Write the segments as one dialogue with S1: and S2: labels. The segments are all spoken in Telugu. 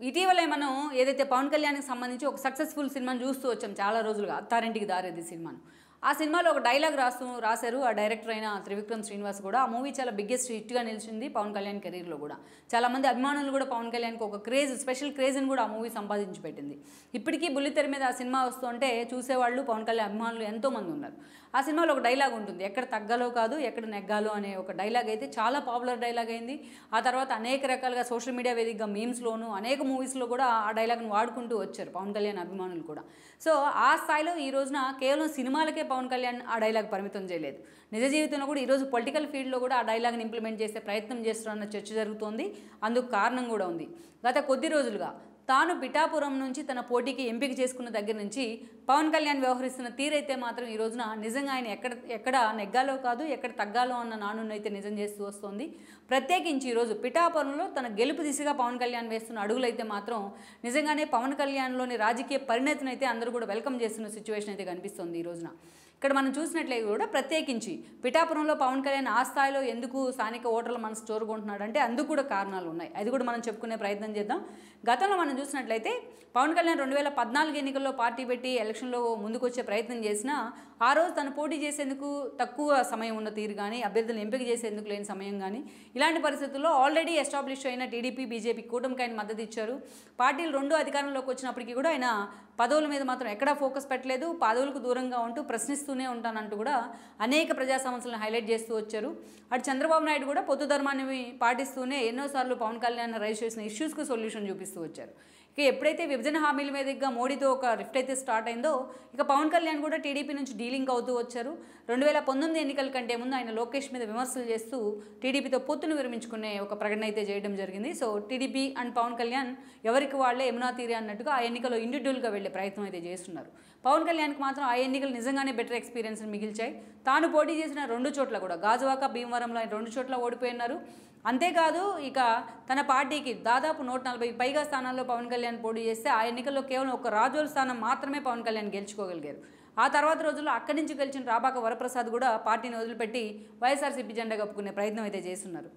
S1: ఇటీవలే మనం ఏదైతే పవన్ కళ్యాణ్కి సంబంధించి ఒక సక్సెస్ఫుల్ సినిమాని చూస్తూ వచ్చాం చాలా రోజులుగా, అత్తారింటికి దారేది సినిమాను. ఆ సినిమాలో ఒక డైలాగ్ రాశారు ఆ డైరెక్టర్ అయిన త్రివిక్రమ్ శ్రీనివాస్ కూడా. ఆ మూవీ చాలా బిగ్గెస్ట్ హిట్గా నిలిచింది పవన్ కళ్యాణ్ కెరీర్లో కూడా. చాలామంది అభిమానులు కూడా పవన్ కళ్యాణ్కి ఒక స్పెషల్ క్రేజ్ని కూడా ఆ మూవీ సంపాదించి పెట్టింది. ఇప్పటికీ బుల్లితెర మీద ఆ సినిమా వస్తుంటే చూసేవాళ్ళు పవన్ కళ్యాణ్ అభిమానులు ఎంతోమంది ఉన్నారు. ఆ సినిమాలో ఒక డైలాగ్ ఉంటుంది, ఎక్కడ తగ్గాలో కాదు ఎక్కడ నెగ్గాలో అనే ఒక డైలాగ్ అయితే చాలా పాపులర్ డైలాగ్ అయింది. ఆ తర్వాత అనేక రకాలుగా సోషల్ మీడియా వేదికగా మీమ్స్లోను అనేక మూవీస్లో కూడా ఆ డైలాగ్ను వాడుకుంటూ వచ్చారు పవన్ కళ్యాణ్ అభిమానులు కూడా. సో ఆ స్థాయిలో ఈ రోజున కేవలం సినిమాలకే పవన్ కళ్యాణ్ ఆ డైలాగ్ పరిమితం చేయలేదు, నిజ జీవితంలో కూడా ఈరోజు పొలిటికల్ ఫీల్డ్లో కూడా ఆ డైలాగ్ని ఇంప్లిమెంట్ చేసే ప్రయత్నం చేస్తున్నారన్న చర్చ జరుగుతోంది. అందుకు కారణం కూడా ఉంది. గత కొద్ది రోజులుగా తాను పిఠాపురం నుంచి తన పోటీకి ఎంపిక చేసుకున్న దగ్గర నుంచి పవన్ కళ్యాణ్ వ్యవహరిస్తున్న తీరైతే మాత్రం ఈ రోజున నిజంగా ఆయన ఎక్కడ నెగ్గాలో కాదు ఎక్కడ తగ్గాలో అన్న నానున్నైతే నిజం చేస్తూ వస్తుంది. ప్రత్యేకించి ఈరోజు పిఠాపురంలో తన గెలుపు దిశగా పవన్ కళ్యాణ్ వేస్తున్న అడుగులైతే మాత్రం నిజంగానే పవన్ కళ్యాణ్లోని రాజకీయ పరిణతిని అయితే అందరూ కూడా వెల్కమ్ చేస్తున్న సిచ్యువేషన్ అయితే కనిపిస్తుంది ఈ రోజున. ఇక్కడ మనం చూసినట్లయితే కూడా ప్రత్యేకించి పిఠాపురంలో పవన్ కళ్యాణ్ ఆ స్థాయిలో ఎందుకు స్థానిక ఓటర్ల మనసు చోరుకుంటున్నాడంటే అందుకు కూడా కారణాలు ఉన్నాయి. అది కూడా మనం చెప్పుకునే ప్రయత్నం చేద్దాం. గతంలో మనం చూసినట్లయితే పవన్ కళ్యాణ్ 2014 ఎన్నికల్లో పార్టీ పెట్టి ఎలక్షన్లో ముందుకు వచ్చే ప్రయత్నం చేసినా ఆ రోజు తను పోటీ చేసేందుకు తక్కువ సమయం ఉన్న తీరు కానీ అభ్యర్థులను ఎంపిక చేసేందుకు లేని సమయం కానీ ఇలాంటి పరిస్థితుల్లో ఆల్రెడీ ఎస్టాబ్లిష్ అయిన టీడీపీ బీజేపీ కూటమికి ఆయన మద్దతు ఇచ్చారు. పార్టీలు రెండు అధికారంలోకి వచ్చినప్పటికీ కూడా ఆయన పదవుల మీద మాత్రం ఎక్కడా ఫోకస్ పెట్టలేదు, పదవులకు దూరంగా ఉంటూ ప్రశ్నిస్తూనే ఉంటానంటూ కూడా అనేక ప్రజా సమస్యలను హైలైట్ చేస్తూ వచ్చారు. అటు చంద్రబాబు నాయుడు కూడా పొత్తు ధర్మాన్ని పాటిస్తూనే ఎన్నోసార్లు పవన్ కళ్యాణ్ రైజ్ చేసిన ఇష్యూస్కు సొల్యూషన్ చూపిస్తూ వచ్చారు. ఇక ఎప్పుడైతే విభజన హామీల మీదుగా మోడీతో ఒక రిఫ్ట్ అయితే స్టార్ట్ అయిందో ఇక పవన్ కళ్యాణ్ కూడా టీడీపీ నుంచి డీలింగ్ అవుతూ వచ్చారు. 2019 ఎన్నికల కంటే ముందు ఆయన లోకేష్ మీద విమర్శలు చేస్తూ టీడీపీతో పొత్తును విరమించుకునే ఒక ప్రకటన అయితే చేయడం జరిగింది. So TDP and Pawan Kalyan ఎవరికి వాళ్లే యమునా తీరే అన్నట్టుగా ఆ ఎన్నికలో ఇండివిజువల్గా వెళ్లే ప్రయత్నం అయితే చేస్తున్నారు. పవన్ కళ్యాణ్కి మాత్రం ఆ ఎన్నికలు నిజంగానే బెటర్ ఎక్స్పీరియన్స్ని మిగిల్చాయి. తాను పోటీ చేసిన 2 చోట్ల కూడా గాజువాక భీమవరంలో 2 చోట్ల ఓడిపోయినారు. అంతేకాదు ఇక తన పార్టీకి దాదాపు 140 పైగా స్థానాల్లో పవన్ కళ్యాణ్ పోటీ చేస్తే ఆ ఎన్నికల్లో కేవలం ఒక రాజోల్ స్థానం మాత్రమే పవన్ కళ్యాణ్ గెలుచుకోగలిగారు. ఆ తర్వాత రోజుల్లో అక్కడి నుంచి గెలిచిన రాబాక వరప్రసాద్ కూడా పార్టీని వదిలిపెట్టి వైఎస్ఆర్సీపీ జెండా కప్పుకునే ప్రయత్నం అయితే చేస్తున్నారు.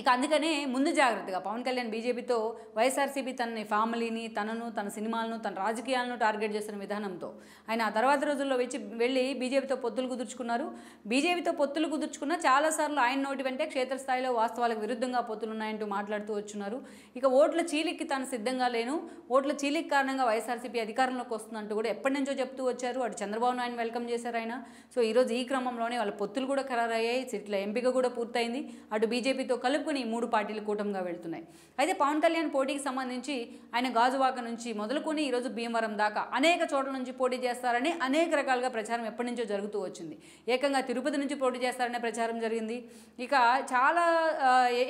S1: ఇక అందుకనే ముందు జాగ్రత్తగా పవన్ కళ్యాణ్ బీజేపీతో వైఎస్ఆర్సీపీ తన ఫ్యామిలీని తనను తన సినిమాలను తన రాజకీయాలను టార్గెట్ చేస్తున్న విధానంతో ఆయన ఆ తర్వాత రోజుల్లో వెళ్ళి బీజేపీతో పొత్తులు కుదుర్చుకున్నారు. బీజేపీతో పొత్తులు కుదుర్చుకున్న చాలాసార్లు ఆయన నోటి వెంటే క్షేత్రస్థాయిలో వాస్తవాలకు విరుద్ధంగా పొత్తులు ఉన్నాయంటూ మాట్లాడుతూ వచ్చున్నారు. ఇక ఓట్ల చీలికి తాను సిద్ధంగా లేను, ఓట్ల చీలికి కారణంగా వైఎస్ఆర్సీపీ అధికారంలోకి వస్తుందంటూ కూడా ఎప్పటి నుంచో చెప్తూ వచ్చారు. అటు చంద్రబాబు నాయుడు వెల్కమ్ చేశారు ఆయన. సో ఈరోజు ఈ క్రమంలోనే వాళ్ళ పొత్తులు కూడా ఖరారయ్యాయి, సీట్ల ఎంపిక కూడా పూర్తయింది. అటు బీజేపీతో కలుపుకొని 3 పార్టీలు కూటమిగా వెళ్తున్నాయి. అయితే పవన్ కళ్యాణ్ పోటీకి సంబంధించి ఆయన గాజువాక నుంచి మొదలుకొని ఈరోజు భీమవరం దాకా అనేక చోట్ల నుంచి పోటీ చేస్తారని అనేక రకాలుగా ప్రచారం ఎప్పటి నుంచో జరుగుతూ వచ్చింది. ఏకంగా తిరుపతి నుంచి పోటీ చేస్తారనే ప్రచారం జరిగింది. ఇక చాలా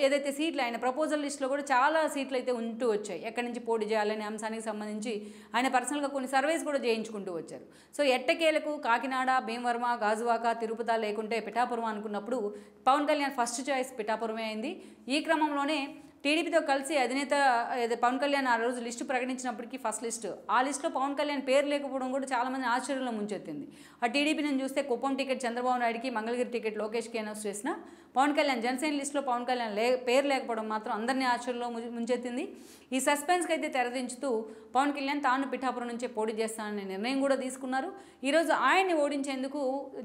S1: ఏదైతే సీట్లు ఆయన ప్రపోజల్ లిస్టులో కూడా చాలా సీట్లు అయితే ఉంటూ వచ్చాయి. ఎక్కడి నుంచి పోటీ చేయాలనే అంశానికి సంబంధించి ఆయన పర్సనల్గా కొన్ని సర్వేస్ కూడా చేయించుకుంటూ వచ్చారు. సో ఎట్టకేలకు కాకినాడ, భీమవరం, గాజువాక, తిరుపతి లేకుంటే పిఠాపురం అనుకున్నప్పుడు పవన్ కళ్యాణ్ ఫస్ట్ చాయిస్ పిఠాపురమే అయింది. ఈ క్రమంలోనే టీడీపీతో కలిసి అధినేత పవన్ కళ్యాణ్ ఆ రోజు లిస్టు ప్రకటించినప్పటికీ ఫస్ట్ లిస్టు ఆ లిస్టులో పవన్ కళ్యాణ్ పేరు లేకపోవడం కూడా చాలామంది ఆశ్చర్యంలో ముంచెత్తింది. ఆ టీడీపీ నుంచి చూస్తే కుప్పం టికెట్ చంద్రబాబు నాయుడుకి, మంగళగిరి టికెట్ లోకేష్కి అనౌన్స్ చేసిన పవన్ కళ్యాణ్ జనసేన లిస్టులో పవన్ కళ్యాణ్ పేరు లేకపోవడం మాత్రం అందరినీ ఆశ్చర్యంలో ముంచెత్తింది. ఈ సస్పెన్స్కి అయితే తెరదించుతూ పవన్ కళ్యాణ్ తాను పిఠాపురం నుంచే పోటీ చేస్తాననే నిర్ణయం కూడా తీసుకున్నారు. ఈరోజు ఆయన్ని ఓడించేందుకు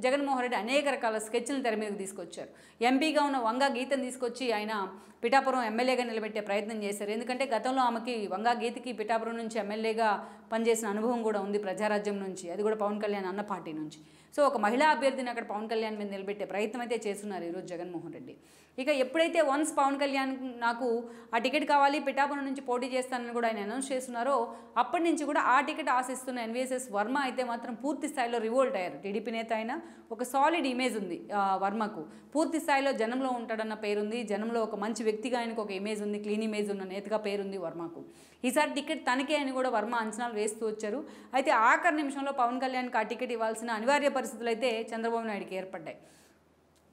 S1: జగన్మోహన్ రెడ్డి అనేక రకాల స్కెచ్లను తెర మీదకు తీసుకొచ్చారు. ఎంపీగా ఉన్న వంగా గీతను తీసుకొచ్చి ఆయన పిఠాపురం ఎమ్మెల్యేగా నిలబెట్టే ప్రయత్నం చేశారు. ఎందుకంటే గతంలో ఆమెకి వంగా గీతకి పిఠాపురం నుంచి ఎమ్మెల్యేగా పనిచేసిన అనుభవం కూడా ఉంది ప్రజారాజ్యం నుంచి, అది కూడా పవన్ కళ్యాణ్ అన్న పార్టీ నుంచి. సో ఒక మహిళా అభ్యర్థిని అక్కడ పవన్ కళ్యాణ్ మీద నిలబెట్టే ప్రయత్నం అయితే చేస్తున్నారు ఈరోజు జగన్మోహన్ రెడ్డి. ఇక ఎప్పుడైతే వన్స్ పవన్ కళ్యాణ్ నాకు ఆ టికెట్ కావాలి పిఠాపురం నుంచి పోటీ చేస్తానని కూడా ఆయన అనౌన్స్ చేస్తున్నారో అప్పటి నుంచి కూడా ఆ టికెట్ ఆశిస్తున్న ఎన్వీఎస్ఎస్ వర్మ అయితే మాత్రం పూర్తి స్థాయిలో రివోల్ట్ అయ్యారు. టీడీపీ నేత అయినా ఒక సాలిడ్ ఇమేజ్ ఉంది వర్మకు, పూర్తి స్థాయిలో జనంలో ఉంటాడన్న పేరుంది, జనంలో ఒక మంచి వ్యక్తిగా ఆయనకు ఒక ఇమేజ్ ఉంది, క్లీన్ ఇమేజ్ ఉన్న నేతగా పేరుంది వర్మకు. ఈసారి టికెట్ తనకే అని కూడా వర్మ అంచనాలు వేస్తూ వచ్చారు. అయితే ఆఖరి నిమిషంలో పవన్ కళ్యాణ్కి ఆ టికెట్ ఇవ్వాల్సిన అనివార్య పరిస్థితులు అయితే చంద్రబాబు నాయుడుకి ఏర్పడ్డాయి.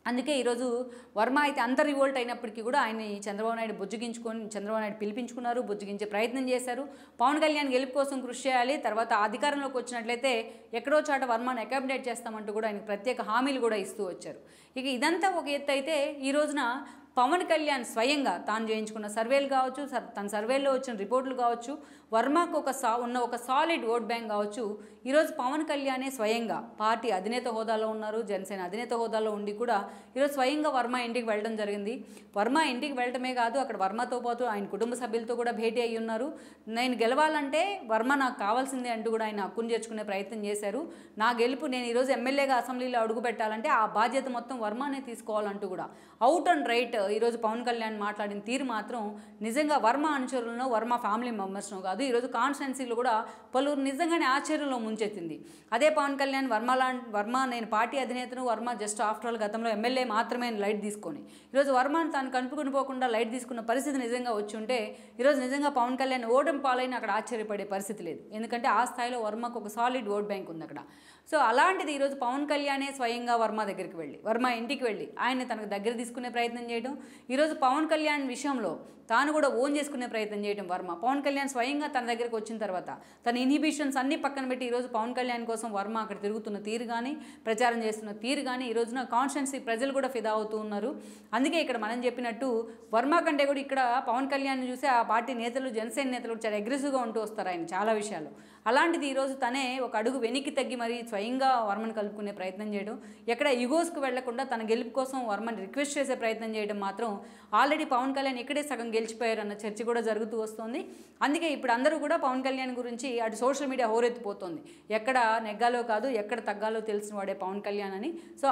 S1: అందుకే ఈరోజు వర్మ అయితే అంత రివోల్ట్ అయినప్పటికీ కూడా ఆయన్ని చంద్రబాబు నాయుడు చంద్రబాబు నాయుడు పిలిపించుకున్నారు, బుజ్జగించే ప్రయత్నం చేశారు. పవన్ కళ్యాణ్ గెలుపు కోసం కృషి చేయాలి, తర్వాత అధికారంలోకి వచ్చినట్లయితే ఎక్కడో చాట వర్మను అకామిడేట్ చేస్తామంటూ కూడా ఆయనకు ప్రత్యేక హామీలు కూడా ఇస్తూ వచ్చారు. ఇక ఇదంతా ఒక ఎత్తు అయితే ఈ రోజున పవన్ కళ్యాణ్ స్వయంగా తాను చేయించుకున్న సర్వేలు కావచ్చు, తన సర్వేలో వచ్చిన రిపోర్టులు కావచ్చు, వర్మకు ఒక సాలిడ్ ఓట్ బ్యాంక్ కావచ్చు, ఈరోజు పవన్ కళ్యాణే స్వయంగా పార్టీ అధినేత హోదాలో ఉన్నారు, జనసేన అధినేత హోదాలో ఉండి కూడా ఈరోజు స్వయంగా వర్మ ఇంటికి వెళ్ళడం జరిగింది. వర్మ ఇంటికి వెళ్ళటమే కాదు, అక్కడ వర్మతో పాటు ఆయన కుటుంబ సభ్యులతో కూడా భేటీ అయ్యి ఉన్నారు. నేను గెలవాలంటే వర్మ నాకు కావాల్సిందే అంటూ కూడా ఆయన హక్కును చేర్చుకునే ప్రయత్నం చేశారు. నా గెలుపు నేను ఈరోజు ఎమ్మెల్యేగా అసెంబ్లీలో అడుగు పెట్టాలంటే ఆ బాధ్యత మొత్తం వర్మనే తీసుకోవాలంటూ కూడా అవుట్ అండ్ రైట్ ఈరోజు పవన్ కళ్యాణ్ మాట్లాడిన తీరు మాత్రం నిజంగా వర్మ అనుచరులను, వర్మ ఫ్యామిలీ మెంబర్స్ను కాదు, ఈరోజు కాన్స్టిట్యున్సీలో కూడా పలువురు నిజంగానే ఆశ్చర్యంలో ముంచెత్తింది. అదే పవన్ కళ్యాణ్ వర్మ నేను పార్టీ అధినేతను, వర్మ జస్ట్ ఆఫ్టర్ ఆల్ గతంలో ఎమ్మెల్యే మాత్రమే లైట్ తీసుకొని ఈరోజు వర్మను తాను కనుపుకొని పోకుండా లైట్ తీసుకున్న పరిస్థితి నిజంగా వచ్చి ఉంటే ఈరోజు నిజంగా పవన్ కళ్యాణ్ ఓటమి పాలైన అక్కడ ఆశ్చర్యపడే పరిస్థితి లేదు. ఎందుకంటే ఆ స్థాయిలో వర్మకు ఒక సాలిడ్ ఓట్ బ్యాంక్ ఉంది అక్కడ. సో అలాంటిది ఈరోజు పవన్ కళ్యాణే స్వయంగా వర్మ దగ్గరికి వెళ్ళి, వర్మ ఇంటికి వెళ్ళి ఆయన్ని తనకు దగ్గర తీసుకునే ప్రయత్నం చేయడం, ఈరోజు పవన్ కళ్యాణ్ విషయంలో తాను కూడా ఓన్ చేసుకునే ప్రయత్నం చేయడం వర్మ. పవన్ కళ్యాణ్ స్వయంగా తన దగ్గరకు వచ్చిన తర్వాత తన ఇన్హిబిషన్స్ అన్నీ పక్కన పెట్టి ఈరోజు పవన్ కళ్యాణ్ కోసం వర్మ అక్కడ తిరుగుతున్న తీరు కానీ, ప్రచారం చేస్తున్న తీరు కానీ ఈ రోజున కాన్స్టిట్యున్సీ ప్రజలు కూడా ఫిదా అవుతూ ఉన్నారు. అందుకే ఇక్కడ మనం చెప్పినట్టు వర్మ కంటే కూడా ఇక్కడ పవన్ కళ్యాణ్ చూసి ఆ పార్టీ నేతలు, జనసేన నేతలు చాలా అగ్రెసివ్గా ఉంటూ వస్తారు ఆయన చాలా విషయాలు. అలాంటిది ఈరోజు తనే ఒక అడుగు వెనక్కి తగ్గి మరి స్వయంగా వర్మను కలుపుకునే ప్రయత్నం చేయడం, ఎక్కడ ఈగోస్కు వెళ్లకుండా తన గెలుపు కోసం వర్మని రిక్వెస్ట్ చేసే ప్రయత్నం చేయడం మాత్రం ఆల్రెడీ పవన్ కళ్యాణ్ ఇక్కడే సగం గెలిచిపోయారన్న చర్చ కూడా జరుగుతూ వస్తుంది. అందుకే ఇప్పుడు అందరూ కూడా పవన్ కళ్యాణ్ గురించి అటు సోషల్ మీడియా హోరెత్తిపోతుంది, ఎక్కడ నెగ్గాలో కాదు ఎక్కడ తగ్గాలో తెలిసిన వాడే పవన్ కళ్యాణ్ అని. సో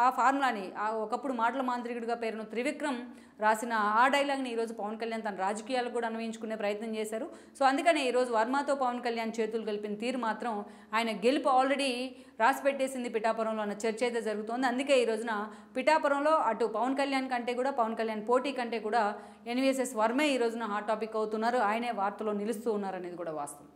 S1: ఆ ఫార్ములాని ఒకప్పుడు మాటల మాంత్రికుడిగా పేరును త్రివిక్రమ్ రాసిన ఆ డైలాగ్ని ఈరోజు పవన్ కళ్యాణ్ తన రాజకీయాలు కూడా అన్వయించుకునే ప్రయత్నం చేశారు. సో అందుకనే ఈరోజు వర్మతో పవన్ కళ్యాణ్ చేతులు కలిపిన తీరు మాత్రం ఆయన గెలుపు ఆల్రెడీ రాసి పెట్టేసింది పిఠాపురంలో అన్న చర్చ అయితే జరుగుతోంది. అందుకే ఈ రోజున పిఠాపురంలో అటు పవన్ కళ్యాణ్ కంటే కూడా, పవన్ కళ్యాణ్ పోటీ కంటే కూడా ఎన్వీఎస్ఎస్ వర్మే ఈ రోజున హాట్ టాపిక్ అవుతున్నారు, ఆయనే వార్తలో నిలుస్తూ ఉన్నారు అనేది కూడా వాస్తవం.